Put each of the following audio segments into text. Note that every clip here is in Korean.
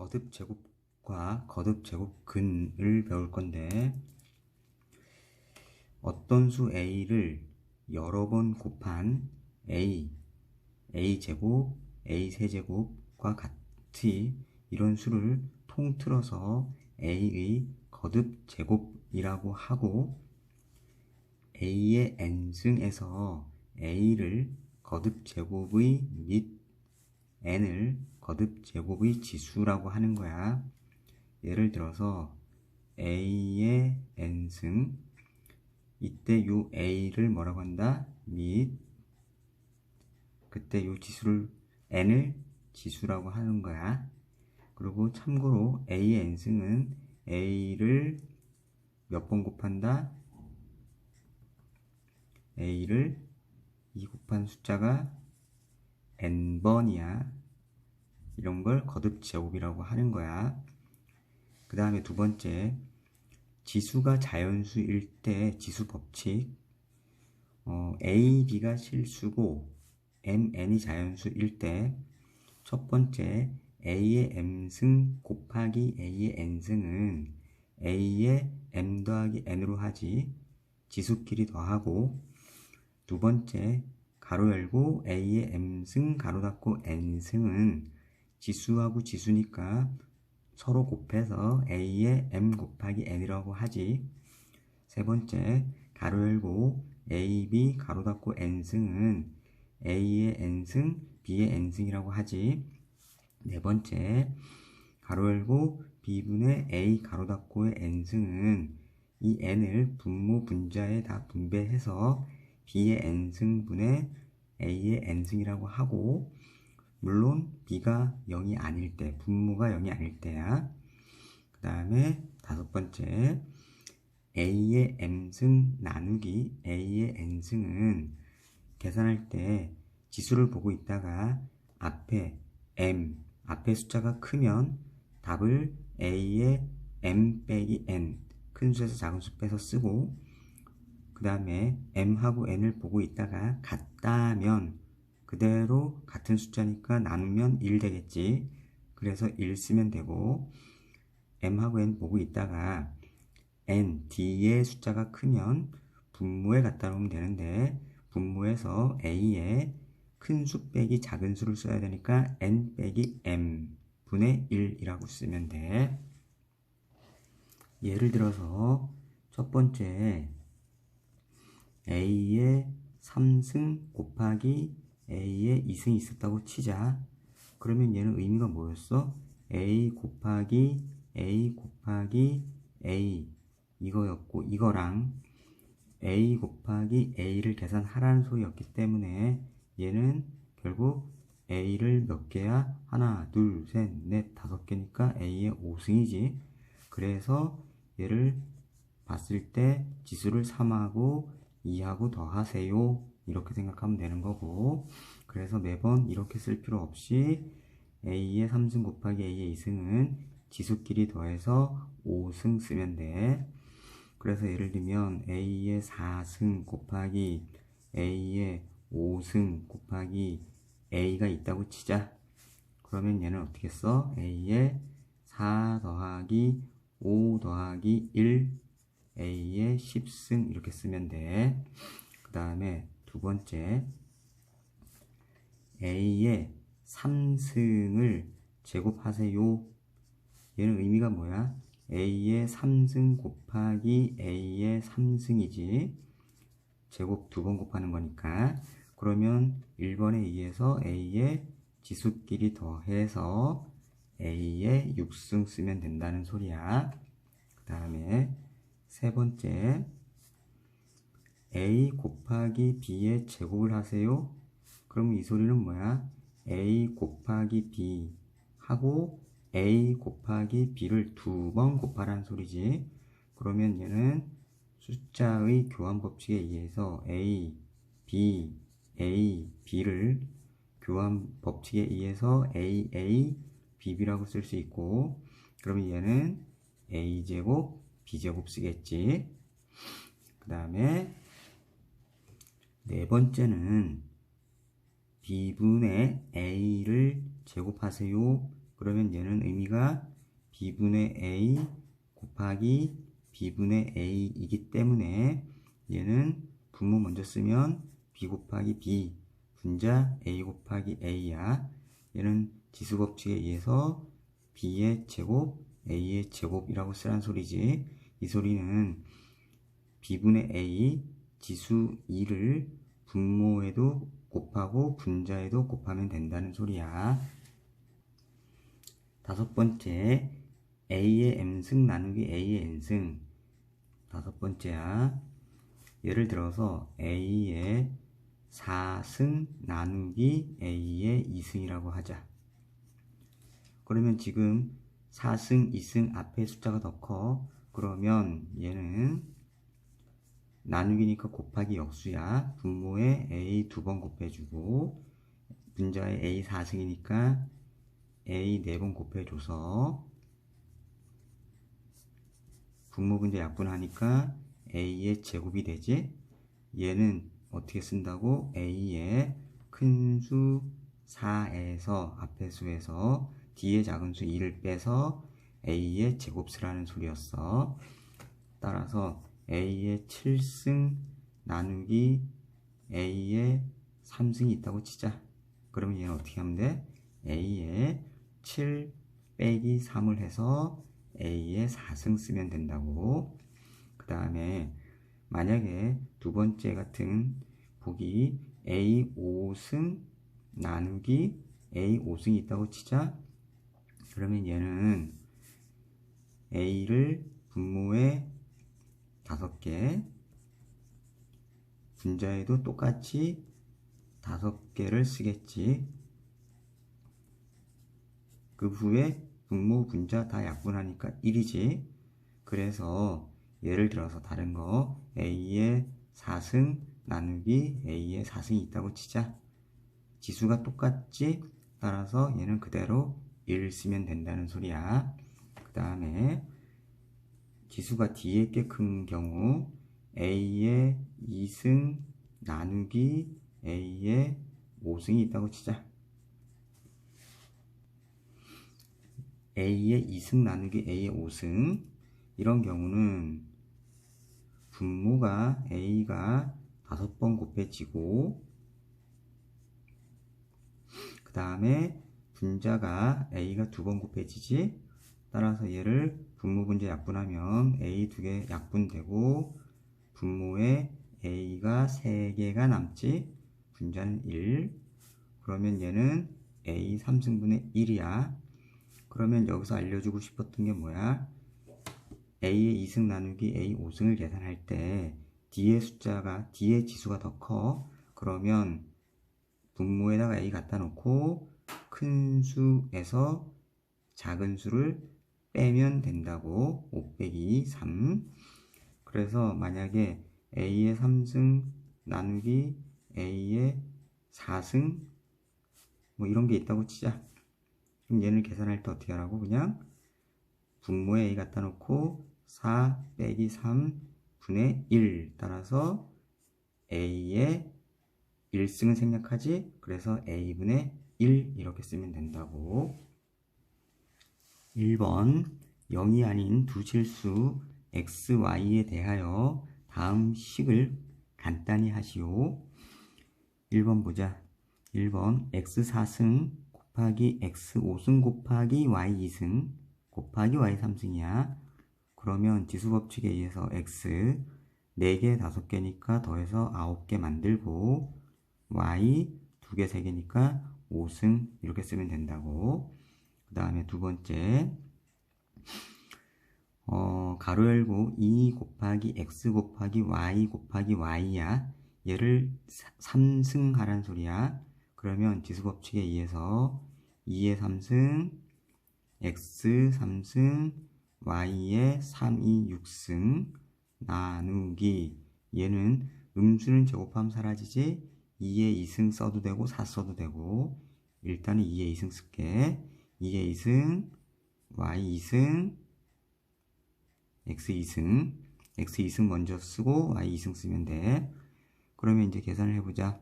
거듭 제곱과 거듭 제곱근을 배울 건데, 어떤 수 a를 여러 번 곱한 a 제곱, a 세제곱과 같이 이런 수를 통틀어서 a의 거듭 제곱이라고 하고, a의 n승에서 a를 거듭 제곱의 및 n을 거듭 제곱의 지수라고 하는 거야. 예를 들어서 a의 n승, 이때 요 a를 뭐라고 한다? 및 그때 요 지수를 n을 지수라고 하는 거야. 그리고 참고로 a의 n승은 a를 몇 번 곱한다? a를 이 곱한 숫자가 n번이야. 이런 걸 거듭 제곱이라고 하는 거야. 그 다음에 두 번째, 지수가 자연수일 때 지수 법칙, a, b가 실수고 mn이 자연수일 때 첫 번째 a의 m승 곱하기 a의 n승은 a의 m 더하기 n으로 하지 지수끼리 더하고, 두 번째 가로 열고 a의 m승 가로 닫고 n승은 지수하고 지수니까 서로 곱해서 a의 m 곱하기 n이라고 하지. 세 번째 가로 열고 ab 가로 닫고 n승은 a의 n승 b의 n승이라고 하지. 네 번째 가로 열고 b분의 a 가로 닫고의 n승은 이 n을 분모 분자에 다 분배해서 b의 n승분의 a의 n승이라고 하고, 물론 b가 0이 아닐 때, 분모가 0이 아닐 때야. 그 다음에 다섯 번째, a의 m승 나누기 a의 n승은 계산할 때 지수를 보고 있다가 앞에 숫자가 크면 답을 a의 m 빼기 n, 큰 수에서 작은 수 빼서 쓰고, 그 다음에 m하고 n을 보고 있다가 같다면 그대로 같은 숫자니까 나누면 1 되겠지. 그래서 1 쓰면 되고, m하고 n 보고 있다가 n, d의 숫자가 크면 분모에 갖다 놓으면 되는데, 분모에서 a의 큰 수 빼기 작은 수를 써야 되니까 n 빼기 m 분의 1이라고 쓰면 돼. 예를 들어서 첫 번째 a의 3승 곱하기 a의 2승이 있었다고 치자. 그러면 얘는 의미가 뭐였어? a 곱하기 a 곱하기 a 이거였고, 이거랑 a 곱하기 a를 계산하라는 소리였기 때문에 얘는 결국 a를 몇 개야? 하나, 둘, 셋, 넷, 5개니까 a의 5승이지. 그래서 얘를 봤을 때 지수를 3하고 2하고 더하세요, 이렇게 생각하면 되는 거고, 그래서 매번 이렇게 쓸 필요 없이 a의 3승 곱하기 a의 2승은 지수끼리 더해서 5승 쓰면 돼. 그래서 예를 들면 a의 4승 곱하기 a의 5승 곱하기 a가 있다고 치자. 그러면 얘는 어떻게 써? a의 4 더하기 5 더하기 1 a의 10승 이렇게 쓰면 돼. 그 다음에 두 번째, a의 3승을 제곱하세요. 얘는 의미가 뭐야? a의 3승 곱하기 a의 3승이지. 제곱 두 번 곱하는 거니까. 그러면 1번에 의해서 a의 지수끼리 더해서 a의 6승 쓰면 된다는 소리야. 그 다음에 세 번째, a 곱하기 b의 제곱을 하세요. 그러면 이 소리는 뭐야? a 곱하기 b 하고 a 곱하기 b를 두 번 곱하라는 소리지. 그러면 얘는 숫자의 교환 법칙에 의해서 a, b를 교환 법칙에 의해서 a, bb라고 쓸 수 있고, 그러면 얘는 a제곱, b제곱 쓰겠지. 그 다음에 네 번째는 b분의 a를 제곱하세요. 그러면 얘는 의미가 b분의 a 곱하기 b분의 a이기 때문에 얘는 분모 먼저 쓰면 b 곱하기 b 분자 a 곱하기 a야. 얘는 지수법칙에 의해서 b의 제곱 a의 제곱이라고 쓰란 소리지. 이 소리는 b분의 a 지수 2를 분모에도 곱하고 분자에도 곱하면 된다는 소리야. 다섯 번째, a의 m승 나누기 a의 n승. 다섯 번째야. 예를 들어서 a의 4승 나누기 a의 2승이라고 하자. 그러면 지금 4승, 2승 앞에 숫자가 더 커. 그러면 얘는 나누기니까 곱하기 역수야. 분모에 a 2번 곱해주고 분자에 a 4승이니까 a 4번 곱해줘서 분모 분자 약분하니까 a의 제곱이 되지. 얘는 어떻게 쓴다고? a의 큰 수 4에서 앞에 수에서 뒤에 작은 수 2를 빼서 a의 제곱 쓰라는 소리였어. 따라서 a의 7승 나누기 a의 3승이 있다고 치자. 그러면 얘는 어떻게 하면 돼? a의 7 빼기 3을 해서 a의 4승 쓰면 된다고. 그 다음에 만약에 두 번째 같은 보기 a 5승 나누기 a 5승이 있다고 치자. 그러면 얘는 a를 분모에 5개 분자에도 똑같이 5개를 쓰겠지. 그 후에 분모 분자 다 약분하니까 1이지. 그래서 예를 들어서 다른 거 a의 4승 나누기 a의 4승이 있다고 치자. 지수가 똑같지? 따라서 얘는 그대로 1 쓰면 된다는 소리야. 그 다음에 지수가 뒤에 게 큰 경우 a의 2승 나누기 a의 5승이 있다고 치자. a의 2승 나누기 a의 5승 이런 경우는 분모가 a가 5번 곱해지고 그 다음에 분자가 a가 2번 곱해지지. 따라서 얘를 분모 분자 약분하면 a 2개 약분되고 분모에 a가 3개가 남지. 분자는 1. 그러면 얘는 a 3승분의 1이야. 그러면 여기서 알려주고 싶었던 게 뭐야? a의 2승 나누기 a 5승을 계산할 때 뒤에 지수가 더 커. 그러면 분모에다가 a 갖다 놓고 큰 수에서 작은 수를 빼면 된다고. 5 빼기 3. 그래서 만약에 a의 3승 나누기 a의 4승 뭐 이런 게 있다고 치자. 그럼 얘를 계산할 때 어떻게 하라고? 그냥 분모에 a 갖다 놓고 4 빼기 3 분의 1 따라서 a의 1승을 생략하지. 그래서 a분의 1 이렇게 쓰면 된다고. 1번 0이 아닌 두 실수 x, y에 대하여 다음 식을 간단히 하시오. 1번 보자. 1번 x 4승 곱하기 x 5승 곱하기 y 2승 곱하기 y 3승이야. 그러면 지수법칙에 의해서 x 4개 5개니까 더해서 9개 만들고 y 2개 3개니까 5승 이렇게 쓰면 된다고. 그 다음에 두 번째 가로 열고 2 곱하기 x 곱하기 y 곱하기 y야. 얘를 3승 하란 소리야. 그러면 지수법칙에 의해서 2의 3승 x 3승 y의 3, 2, 6승 나누기 얘는 음수는 제곱하면 사라지지. 2의 2승 써도 되고 4 써도 되고 일단은 2의 2승 쓸게. 2의 2승 y 2승 x 2승 x 2승 먼저 쓰고 y 2승 쓰면 돼. 그러면 이제 계산을 해보자.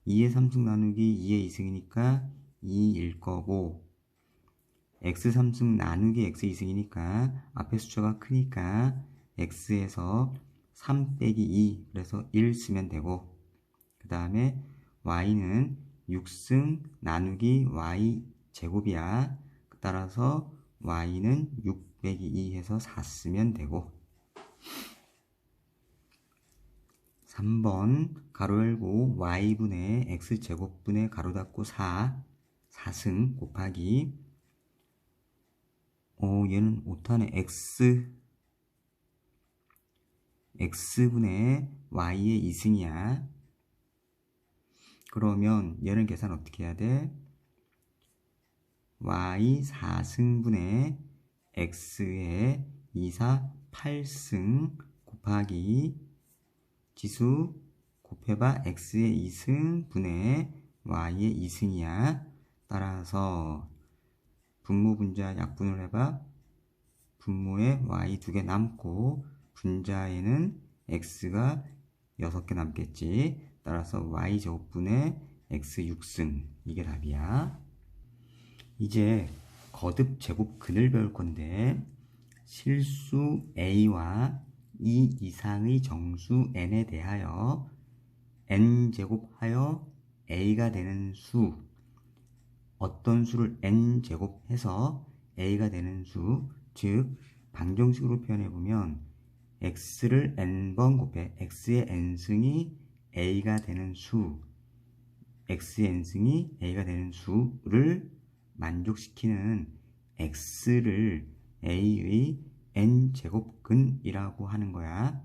2의 3승 나누기 2의 2승이니까 2일 거고 x3승 나누기 x2승이니까 앞에 숫자가 크니까 x에서 3 빼기 2 그래서 1 쓰면 되고, 그 다음에 y는 6승 나누기 y 제곱이야. 따라서 y는 6 빼기 2 해서 4 쓰면 되고, 3번 가로 열고 y분의 x제곱분의 가로 닫고 4승 곱하기, 얘는 못하네. x분의 y의 2승이야. 그러면 얘는 계산 어떻게 해야 돼? y 4승분의 x의 2, 4, 8승 곱하기 지수 곱해봐 x의 2승 분의 y의 2승이야. 따라서 분모 분자 약분을 해봐. 분모에 y 2개 남고 분자에는 x가 6개 남겠지. 따라서 y제곱분의 x 6승, 이게 답이야. 이제 거듭 제곱근을 배울 건데, 실수 a와 이 이상의 정수 n에 대하여 n제곱하여 a가 되는 수, 어떤 수를 n제곱해서 a가 되는 수, 즉 방정식으로 표현해보면 x를 n번 곱해 x의 n승이 a가 되는 수, x의 n승이 a가 되는 수를 만족시키는 x를 a의 n제곱근이라고 하는 거야.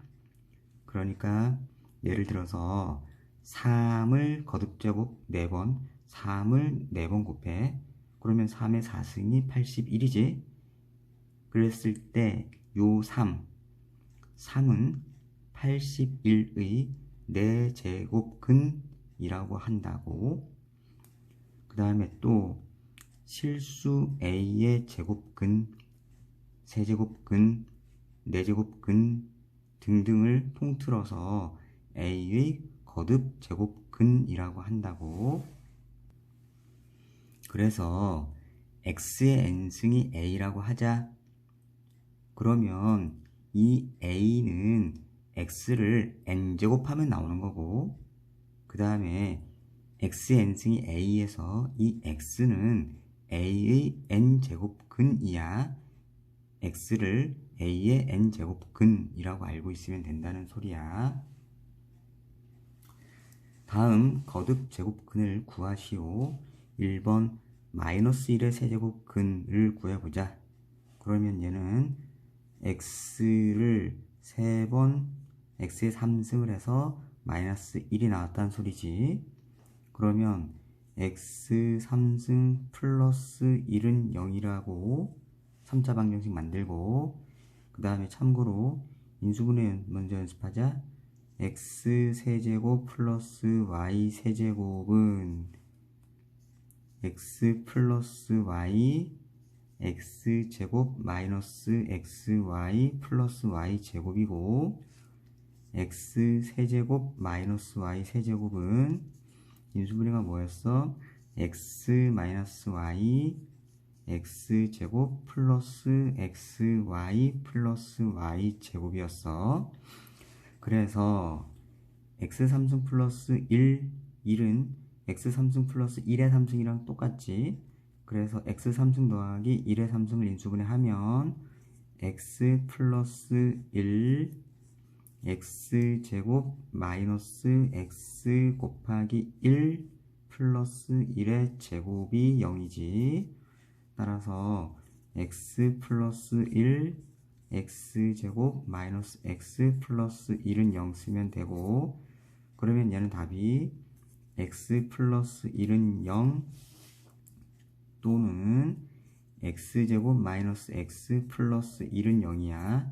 그러니까 예를 들어서 3을 거듭제곱 4번, 3을 4번 곱해. 그러면 3의 4승이 81이지. 그랬을 때 요 3은 81의 4제곱근이라고 한다고. 그 다음에 또 실수 a의 제곱근, 세제곱근, 4제곱근 등등을 통틀어서 a의 거듭 제곱근이라고 한다고. 그래서 x의 n승이 a라고 하자. 그러면 이 a는 x를 n제곱하면 나오는 거고, 그 다음에 x의 n승이 a에서 이 x는 a의 n제곱근이야. x를 a의 n제곱근이라고 알고 있으면 된다는 소리야. 다음 거듭 제곱근을 구하시오. 1번 마이너스 1의 세제곱근을 구해보자. 그러면 얘는 x를 3번 x의 3승을 해서 마이너스 1이 나왔다는 소리지. 그러면 x 3승 플러스 1은 0이라고 3차 방정식 만들고, 그 다음에 참고로 인수분해 먼저 연습하자. x 세제곱 플러스 y 세제곱은 x 플러스 y x제곱 마이너스 xy 플러스 y제곱이고, x 세제곱 마이너스 y 세제곱은 인수분해가 뭐였어? x 마이너스 y x제곱 플러스 xy 플러스 y제곱이었어. 그래서 x3승 플러스 1은 x3승 플러스 1의 3승이랑 똑같지. 그래서 x3승 더하기 1의 3승을 인수분해 하면 x 플러스 1 x제곱 마이너스 x 곱하기 1 플러스 1의 제곱이 0이지. 따라서 x 플러스 1 x제곱 마이너스 x 플러스 1은 0 쓰면 되고, 그러면 얘는 답이 x 플러스 1은 0 또는 x제곱 마이너스 x 플러스 1은 0이야.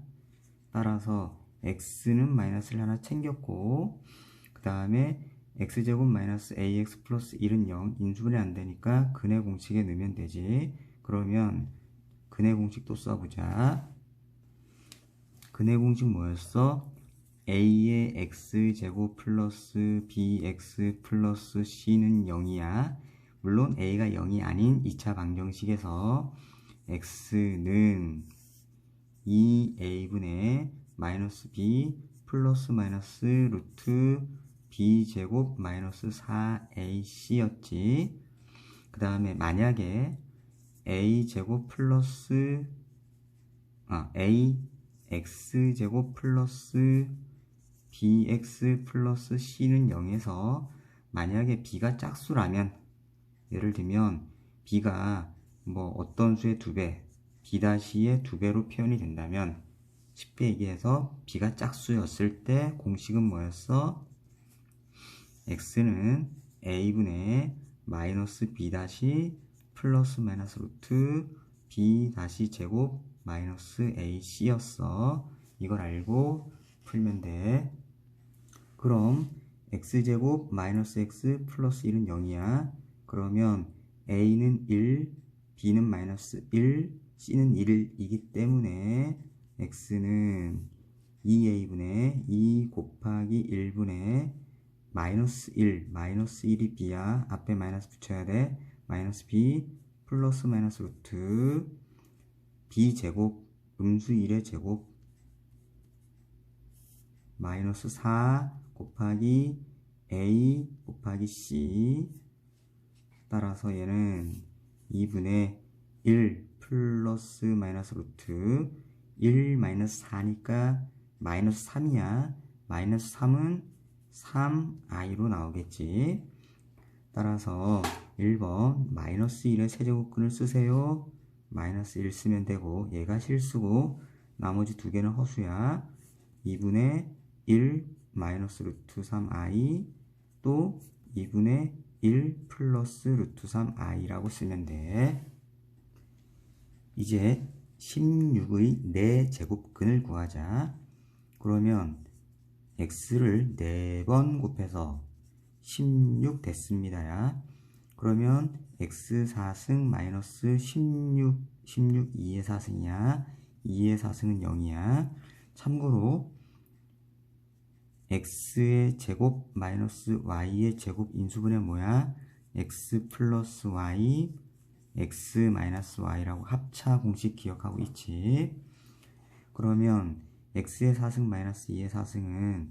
따라서 x는 마이너스를 하나 챙겼고, 그 다음에 x제곱 마이너스 ax 플러스 1은 0 인수분해 안 되니까 근의 공식에 넣으면 되지. 그러면 근의 공식 또 써보자. 근의 공식 뭐였어? a의 x제곱 플러스 bx 플러스 c는 0이야. 물론 a가 0이 아닌 2차 방정식에서 x는 2a분의 마이너스 b 플러스 마이너스 루트 b제곱 마이너스 4ac였지. 그 다음에 만약에 a제곱 플러스 ax제곱 플러스 bx 플러스 c는 0에서 만약에 b가 짝수라면, 예를 들면 b가 뭐 어떤 수의 2배, b-의 2배로 표현이 된다면, 쉽게 얘기해서 b가 짝수였을 때 공식은 뭐였어? x는 a분의 마이너스 b 플러스 마이너스 루트 b 제곱 마이너스 ac였어. 이걸 알고 풀면 돼. 그럼 x제곱 마이너스 x 플러스 1은 0이야. 그러면 a는 1, b는 마이너스 1, c는 1이기 때문에 x는 2a분의 2 곱하기 1분의 마이너스 1, 마이너스 1이 b야. 앞에 마이너스 붙여야 돼. 마이너스 b 플러스 마이너스 루트 b제곱 음수 1의 제곱 마이너스 4 곱하기 a 곱하기 c. 따라서 얘는 2분의 1 플러스 마이너스 루트 1 마이너스 4니까 마이너스 3이야. 마이너스 3은 3i로 나오겠지. 따라서 1번 마이너스 1의 세제곱근을 쓰세요. 마이너스 1 쓰면 되고, 얘가 실수고 나머지 두 개는 허수야. 2분의 1 마이너스 루트 3i 또 2분의 1 플러스 루트 3i라고 쓰면 돼. 이제 16의 4제곱근을 구하자. 그러면 x를 4번 곱해서 16 됐습니다. 그러면 x 4승 마이너스 16 2의 4승이야. 2의 4승은 0이야. 참고로 x의 제곱 마이너스 y의 제곱 인수분해 뭐야? x 플러스 y, x 마이너스 y라고 합차 공식 기억하고 있지. 그러면 x의 4승 마이너스 2의 4승은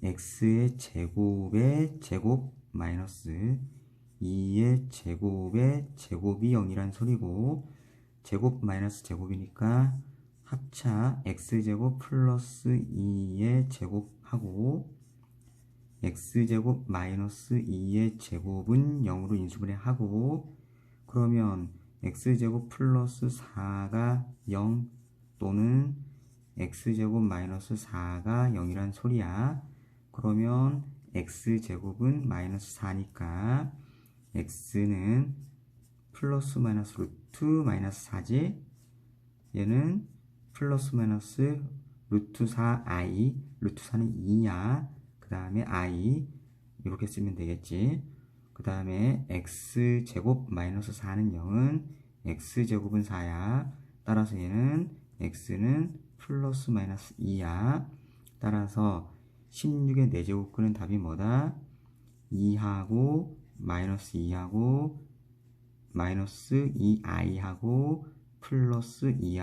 x의 제곱의 제곱 마이너스 2의 제곱의 제곱이 0이란 소리고, 제곱 마이너스 제곱이니까 합차 x제곱 플러스 2의 제곱하고 x제곱 마이너스 2의 제곱은 0으로 인수분해하고, 그러면 x제곱 플러스 4가 0 또는 x제곱 마이너스 4가 0이란 소리야. 그러면 x제곱은 마이너스 4니까 x는 플러스 마이너스 루트 마이너스 4지. 얘는 플러스 마이너스 루트 4i, 루트 4는 2야. 그 다음에 i 이렇게 쓰면 되겠지. 그 다음에 x제곱 마이너스 4는 0은 x제곱은 4야. 따라서 얘는 x는 플러스 마이너스 2야. 따라서 16의 4제곱근은 답이 뭐다? 2하고 마이너스 2하고 마이너스 2i하고 플러스 2